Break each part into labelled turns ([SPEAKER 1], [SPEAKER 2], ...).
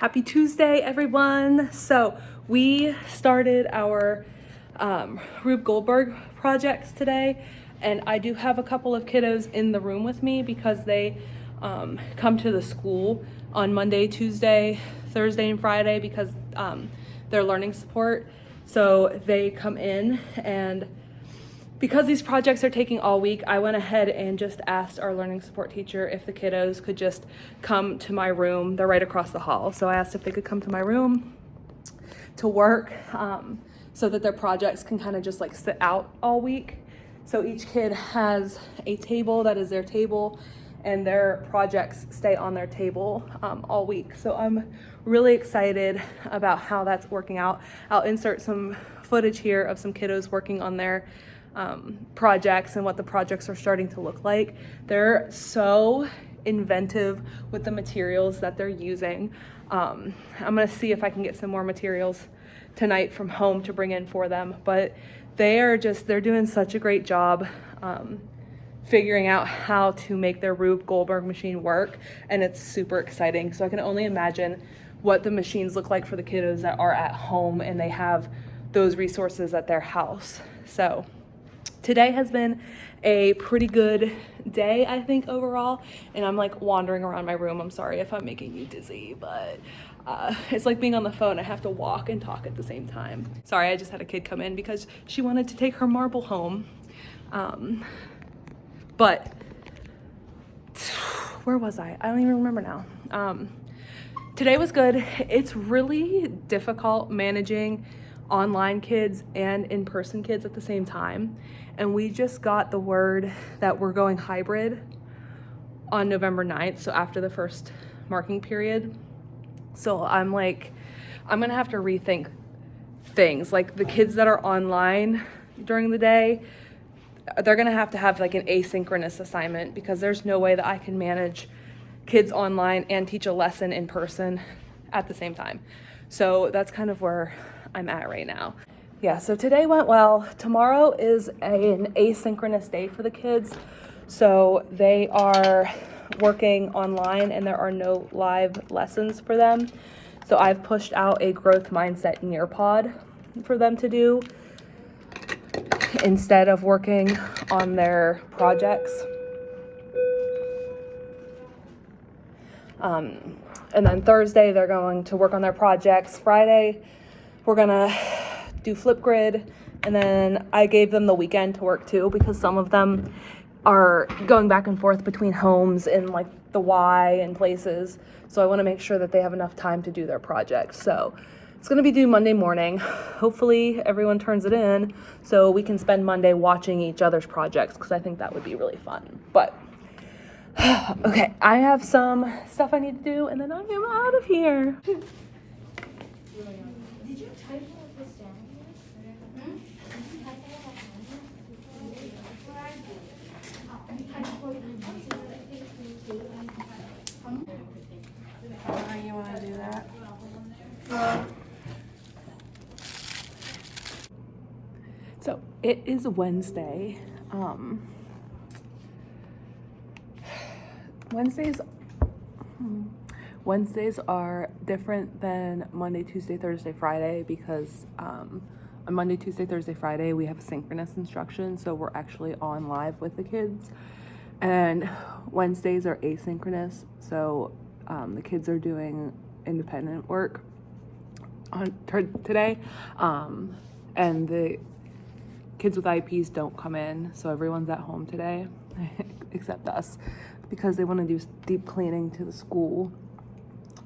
[SPEAKER 1] Happy Tuesday, everyone. So we started our Rube Goldberg projects today, and I do have a couple of kiddos in the room with me because they come to the school on Monday, Tuesday, Thursday, and Friday because they're learning support. So they come in, and because these projects are taking all week, I went ahead and just asked our learning support teacher if the kiddos could just come to my room. They're right across the hall. So I asked if they could come to my room to work so that their projects can kind of just like sit out all week. So each kid has a table that is their table, and their projects stay on their table all week. So I'm really excited about how that's working out. I'll insert some footage here of some kiddos working on their projects and what the projects are starting to look like. They're so inventive with the materials that they're using. I'm gonna see if I can get some more materials tonight from home to bring in for them, but they're doing such a great job figuring out how to make their Rube Goldberg machine work, and it's super exciting. So I can only imagine what the machines look like for the kiddos that are at home and they have those resources at their house. So today has been a pretty good day, I think, overall, and I'm like wandering around my room. I'm sorry if I'm making you dizzy, but it's like being on the phone. I have to walk and talk at the same time. Sorry, I just had a kid come in because she wanted to take her marble home. But where was I? I don't even remember now. Today was good. It's really difficult managing online kids and in-person kids at the same time. And we just got the word that we're going hybrid on November 9th, so after the first marking period. So I'm gonna have to rethink things. Like the kids that are online during the day, they're gonna have like an asynchronous assignment because there's no way that I can manage kids online and teach a lesson in person at the same time. So that's kind of where I'm at right now. Yeah, so today went well. Tomorrow is an asynchronous day for the kids. So they are working online and there are no live lessons for them. So I've pushed out a growth mindset Nearpod for them to do instead of working on their projects. And then Thursday, they're going to work on their projects. Friday, we're gonna do Flipgrid. And then I gave them the weekend to work too because some of them are going back and forth between homes and like the Y and places. So I wanna make sure that they have enough time to do their projects. So it's gonna be due Monday morning. Hopefully everyone turns it in so we can spend Monday watching each other's projects because I think that would be really fun. But okay, I have some stuff I need to do and then I am out of here.
[SPEAKER 2] Did you type all this down here?
[SPEAKER 1] You want to do that? So it is Wednesday. Wednesdays are different than Monday, Tuesday, Thursday, Friday because on Monday, Tuesday, Thursday, Friday we have synchronous instruction, so we're actually on live with the kids. And Wednesdays are asynchronous, so the kids are doing independent work on today, and the kids with IEPs don't come in, so everyone's at home today except us because they want to do deep cleaning to the school,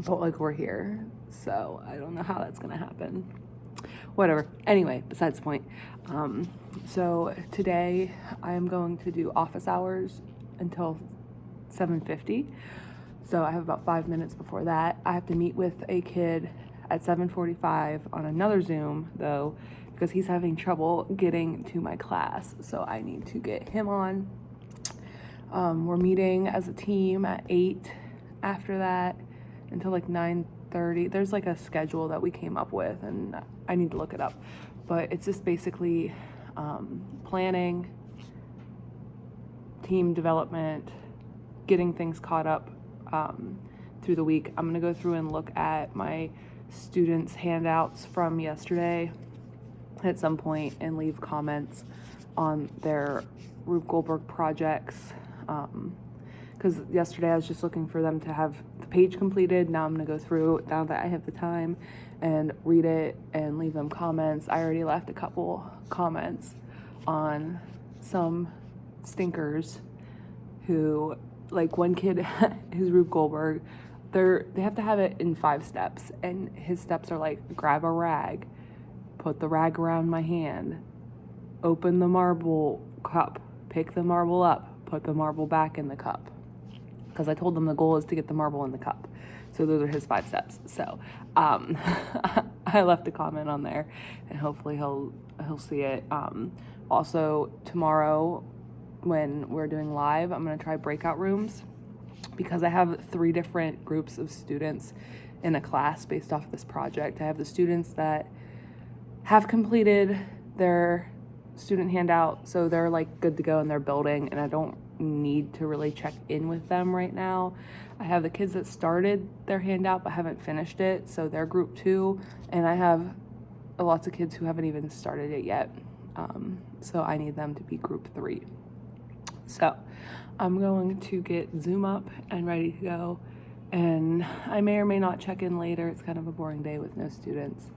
[SPEAKER 1] but like we're here, so I don't know how that's gonna happen. Whatever. Anyway, besides the point. So today I am going to do office hours until 7:50. So I have about 5 minutes before that. I have to meet with a kid at 7:45 on another Zoom though, because he's having trouble getting to my class. So I need to get him on. We're meeting as a team at 8 after that until like 9:30. There's like a schedule that we came up with and I need to look it up. But it's just basically planning, team development, getting things caught up, through the week. I'm gonna go through and look at my students' handouts from yesterday at some point and leave comments on their Rube Goldberg projects. Because yesterday I was just looking for them to have the page completed. Now I'm gonna go through, now that I have the time, and read it and leave them comments. I already left a couple comments on some stinkers who, like one kid, his Rube Goldberg, they have to have it in 5 steps, and his steps are like, grab a rag, put the rag around my hand, open the marble cup, pick the marble up, put the marble back in the cup. Because I told them the goal is to get the marble in the cup. So those are his 5 steps. So I left a comment on there, and hopefully he'll see it. Also tomorrow when we're doing live, I'm gonna try breakout rooms, because I have 3 different groups of students in a class based off of this project. I have the students that have completed their student handout, so they're like good to go in their building, and I don't need to really check in with them right now. I have the kids that started their handout but haven't finished it, so they're group 2, and I have lots of kids who haven't even started it yet, so I need them to be group 3. So I'm going to get Zoom up and ready to go, and I may or may not check in later. It's kind of a boring day with no students.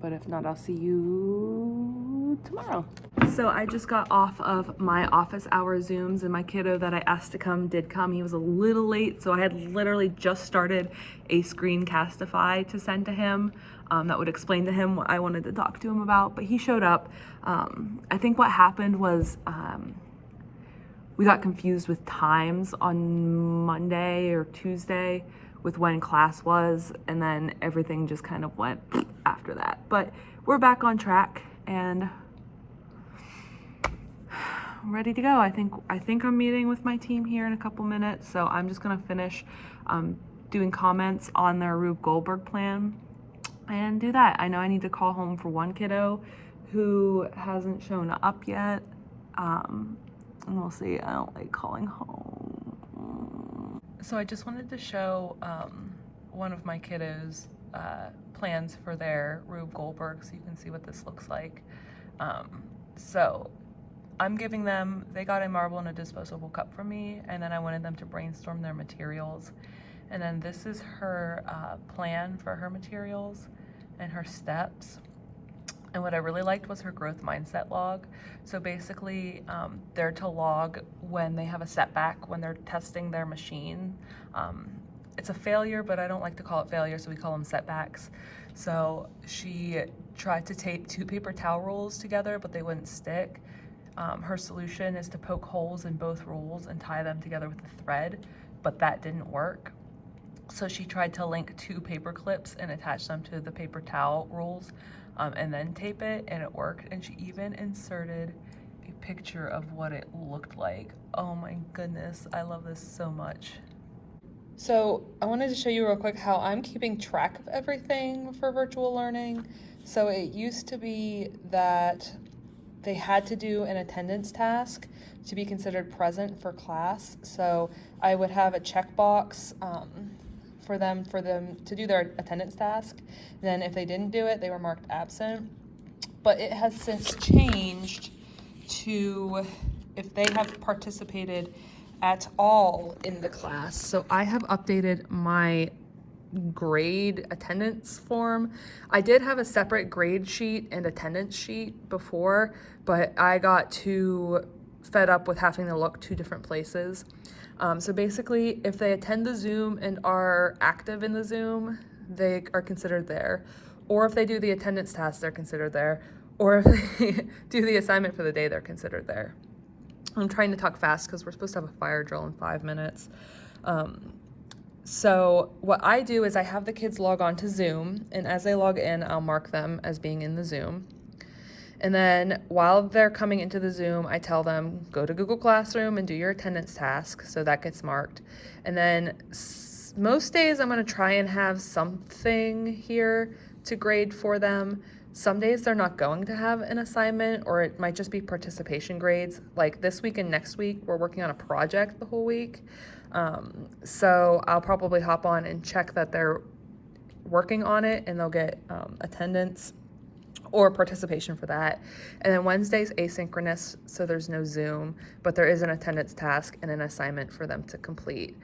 [SPEAKER 1] But if not, I'll see you tomorrow. So I just got off of my office hour Zooms, and my kiddo that I asked to come did come. He was a little late, so I had literally just started a screencastify to send to him that would explain to him what I wanted to talk to him about, but he showed up. I think what happened was we got confused with times on Monday or Tuesday with when class was, and then everything just kind of went after that. But we're back on track and ready to go. I think I'm meeting with my team here in a couple minutes, so I'm just gonna finish doing comments on their Rube Goldberg plan and do that. I know I need to call home for one kiddo who hasn't shown up yet, and we'll see. I don't like calling home. So I just wanted to show one of my kiddos' plans for their Rube Goldberg, so you can see what this looks like. So I'm giving them, they got a marble and a disposable cup from me, and then I wanted them to brainstorm their materials. And then this is her plan for her materials and her steps. And what I really liked was her growth mindset log. So basically, they're to log when they have a setback, when they're testing their machine. It's a failure, but I don't like to call it failure, so we call them setbacks. So she tried to tape 2 paper towel rolls together, but they wouldn't stick. Her solution is to poke holes in both rolls and tie them together with a thread, but that didn't work. So she tried to link 2 paper clips and attach them to the paper towel rolls, and then tape it, and it worked. And she even inserted a picture of what it looked like. Oh my goodness, I love this so much. So I wanted to show you real quick how I'm keeping track of everything for virtual learning. So it used to be that they had to do an attendance task to be considered present for class. So I would have a checkbox for them to do their attendance task. And then if they didn't do it, they were marked absent. But it has since changed to if they have participated at all in the class. So I have updated my grade attendance form. I did have a separate grade sheet and attendance sheet before, but I got too fed up with having to look 2 different places. So basically, if they attend the Zoom and are active in the Zoom, they are considered there. Or if they do the attendance task, they're considered there. Or if they do the assignment for the day, they're considered there. I'm trying to talk fast because we're supposed to have a fire drill in 5 minutes. So what I do is I have the kids log on to Zoom, and as they log in, I'll mark them as being in the Zoom. And then while they're coming into the Zoom, I tell them, go to Google Classroom and do your attendance task. So that gets marked. And then most days I'm going to try and have something here to grade for them. Some days they're not going to have an assignment, or it might just be participation grades. Like this week and next week, we're working on a project the whole week. So I'll probably hop on and check that they're working on it, and they'll get attendance or participation for that. And then Wednesday's asynchronous, so there's no Zoom, but there is an attendance task and an assignment for them to complete.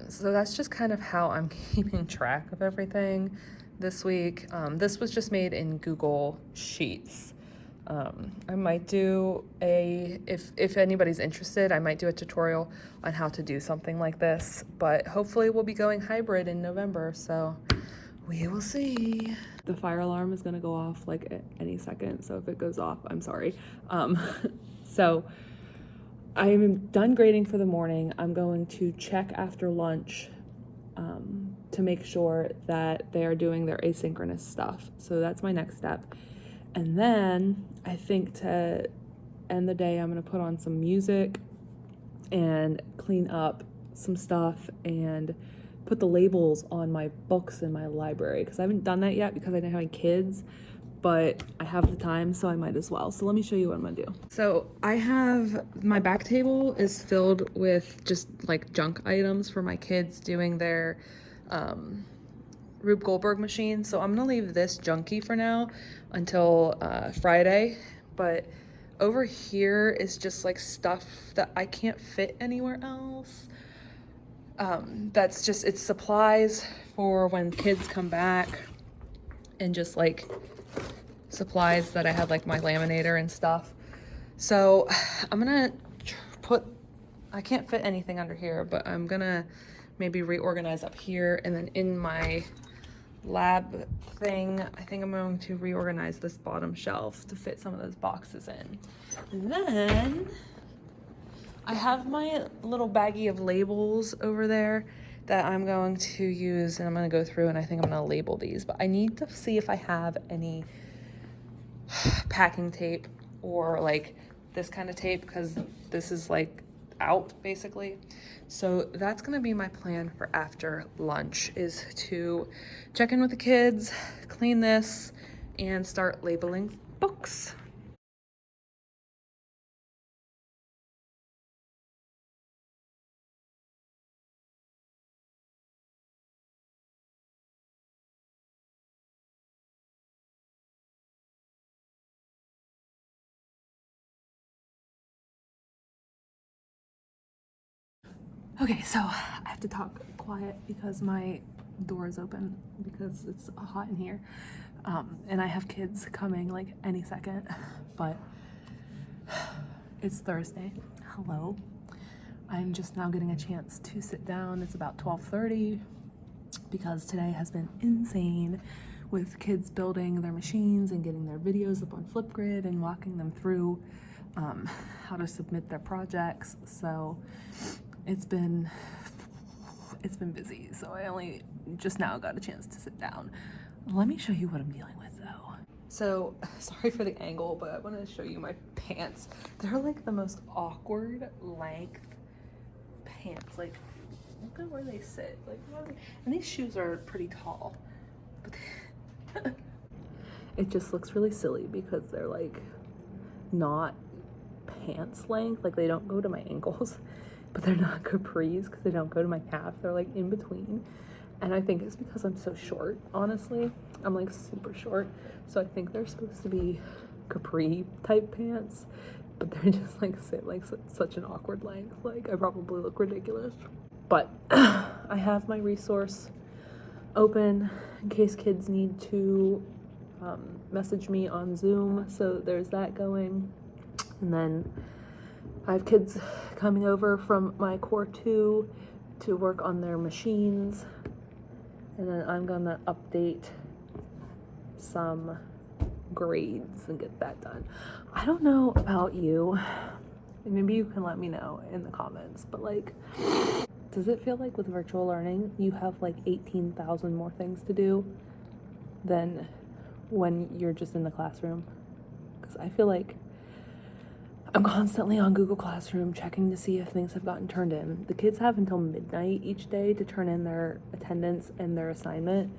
[SPEAKER 1] So that's just kind of how I'm keeping track of everything this week. This was just made in Google Sheets. I might do if anybody's interested, I might do a tutorial on how to do something like this, but hopefully we'll be going hybrid in November, so we will see. The fire alarm is gonna go off like at any second, so if it goes off, I'm sorry. So I'm done grading for the morning. I'm going to check after lunch to make sure that they are doing their asynchronous stuff. So that's my next step. And then I think to end the day, I'm gonna put on some music and clean up some stuff and put the labels on my books in my library, because I haven't done that yet because I didn't have any kids, but I have the time, so I might as well. So let me show you what I'm gonna do. So I have, my back table is filled with just like junk items for my kids doing their Rube Goldberg machine. So I'm gonna leave this junky for now until Friday, but over here is just like stuff that I can't fit anywhere else. That's just, it's supplies for when kids come back, and just like supplies that I had, like my laminator and stuff. So I'm gonna I can't fit anything under here, but I'm gonna maybe reorganize up here, and then in my lab thing, I think I'm going to reorganize this bottom shelf to fit some of those boxes in. And then I have my little baggie of labels over there that I'm going to use, and I'm going to go through and I think I'm going to label these, but I need to see if I have any packing tape or like this kind of tape, because this is like out basically. So that's going to be my plan for after lunch, is to check in with the kids, clean this, and start labeling books. Okay, so I have to talk quiet because my door is open because it's hot in here. And I have kids coming like any second, but it's Thursday. Hello. I'm just now getting a chance to sit down. It's about 12:30 because today has been insane with kids building their machines and getting their videos up on Flipgrid and walking them through how to submit their projects. So it's been busy, so I only just now got a chance to sit down. Let me show you what I'm dealing with though. So sorry for the angle, but I want to show you my pants. They're like the most awkward length pants. Like, look at where they sit. Like, and these shoes are pretty tall, but it just looks really silly because they're like not pants length. Like, they don't go to my ankles, but they're not capris because they don't go to my calf. They're like in between. And I think it's because I'm so short, honestly. I'm like super short. So I think they're supposed to be capri type pants, but they're just like sit like such an awkward length. Like, I probably look ridiculous. But I have my resource open in case kids need to message me on Zoom. So there's that going. And then I have kids coming over from my core 2 to work on their machines. And then I'm gonna update some grades and get that done. I don't know about you, maybe you can let me know in the comments, but like, does it feel like with virtual learning you have like 18,000 more things to do than when you're just in the classroom? Because I feel like I'm constantly on Google Classroom checking to see if things have gotten turned in. The kids have until midnight each day to turn in their attendance and their assignment.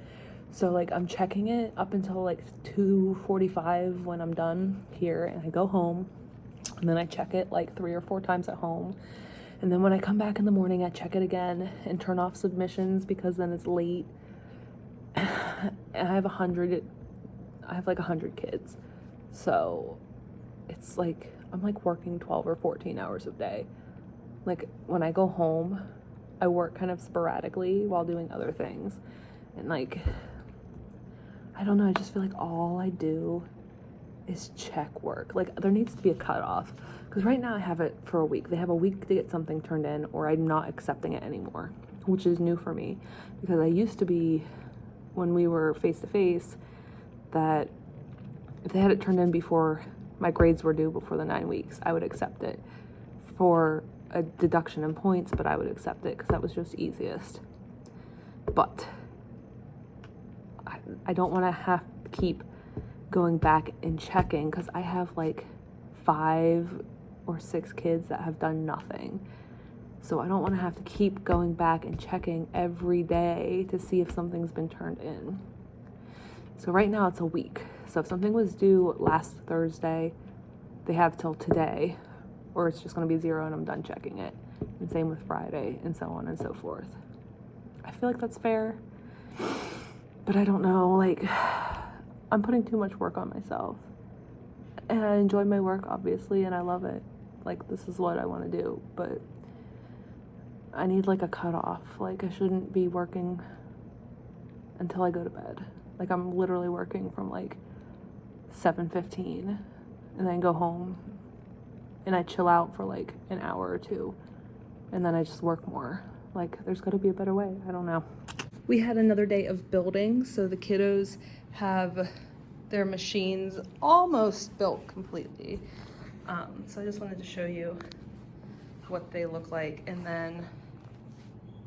[SPEAKER 1] So like, I'm checking it up until like 2:45 when I'm done here, and I go home, and then I check it like 3 or 4 times at home. And then when I come back in the morning, I check it again and turn off submissions because then it's late. I have like 100 kids. So it's like, I'm like working 12 or 14 hours a day. Like when I go home, I work kind of sporadically while doing other things. And like, I don't know, I just feel like all I do is check work. Like there needs to be a cutoff. Because right now I have it for a week. They have a week to get something turned in or I'm not accepting it anymore, which is new for me. Because I used to be, when we were face to face, that if they had it turned in before my grades were due before the 9 weeks, I would accept it for a deduction in points, but I would accept it because that was just easiest. But I don't want to have to keep going back and checking because I have like 5 or 6 kids that have done nothing. So I don't want to have to keep going back and checking every day to see if something's been turned in. So right now it's a week. So if something was due last Thursday, they have till today, or it's just going to be 0 and I'm done checking it. And same with Friday and so on and so forth. I feel like that's fair, but I don't know, like I'm putting too much work on myself. And I enjoy my work obviously and I love it. Like this is what I want to do, but I need like a cutoff. Like I shouldn't be working until I go to bed. Like I'm literally working from like 7:15 and then go home and I chill out for like an hour or 2 and then I just work more. Like there's got to be a better way. I don't know. We had another day of building, so the kiddos have their machines almost built completely. So I just wanted to show you what they look like, and then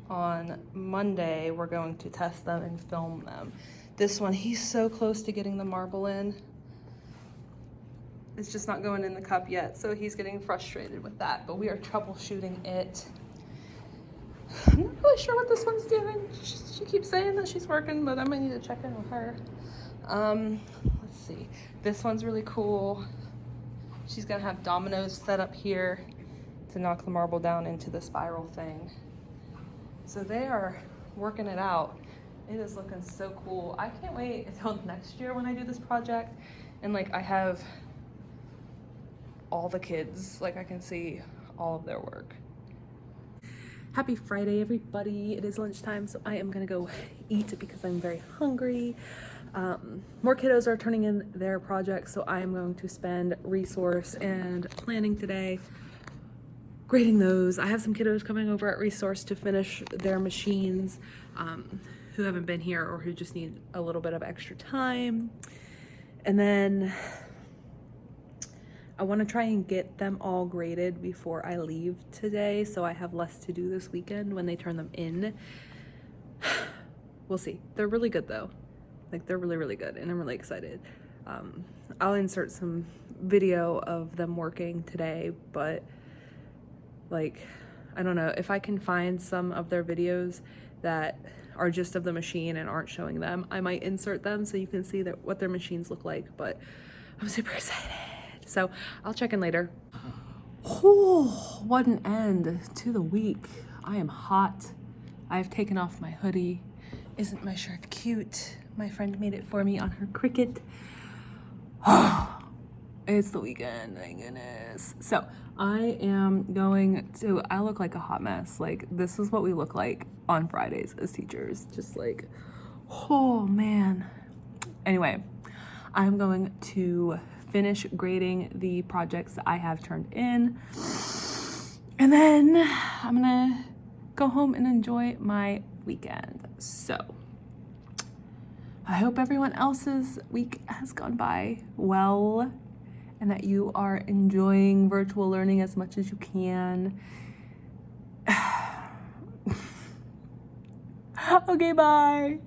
[SPEAKER 1] on Monday we're going to test them and film them. This one, he's so close to getting the marble in. It's just not going in the cup yet, so he's getting frustrated with that, but we are troubleshooting it. I'm not really sure what this one's doing. She keeps saying that she's working, but I might need to check in with her. Let's see. This one's really cool. She's gonna have dominoes set up here to knock the marble down into the spiral thing. So they are working it out. It is looking so cool. I can't wait until next year when I do this project and like I have all the kids, like I can see all of their work. Happy Friday, everybody. It is lunchtime, so I am gonna go eat because I'm very hungry. More kiddos are turning in their projects, so I am going to spend resource and planning today grading those. I have some kiddos coming over at resource to finish their machines who haven't been here or who just need a little bit of extra time. And then I want to try and get them all graded before I leave today, so I have less to do this weekend when they turn them in. We'll see. They're really good though. Like they're really, really good, and I'm really excited. I'll insert some video of them working today, but like, I don't know, if I can find some of their videos that are just of the machine and aren't showing them, I might insert them so you can see that what their machines look like, but I'm super excited. So I'll check in later. Oh, what an end to the week. I am hot. I've taken off my hoodie. Isn't my shirt cute? My friend made it for me on her Cricut. It's the weekend, thank goodness. So I am going to, I look like a hot mess. Like this is what we look like on Fridays as teachers. Just like, oh man. Anyway, I'm going to finish grading the projects that I have turned in. And then I'm gonna go home and enjoy my weekend. So I hope everyone else's week has gone by well and that you are enjoying virtual learning as much as you can. Okay, bye.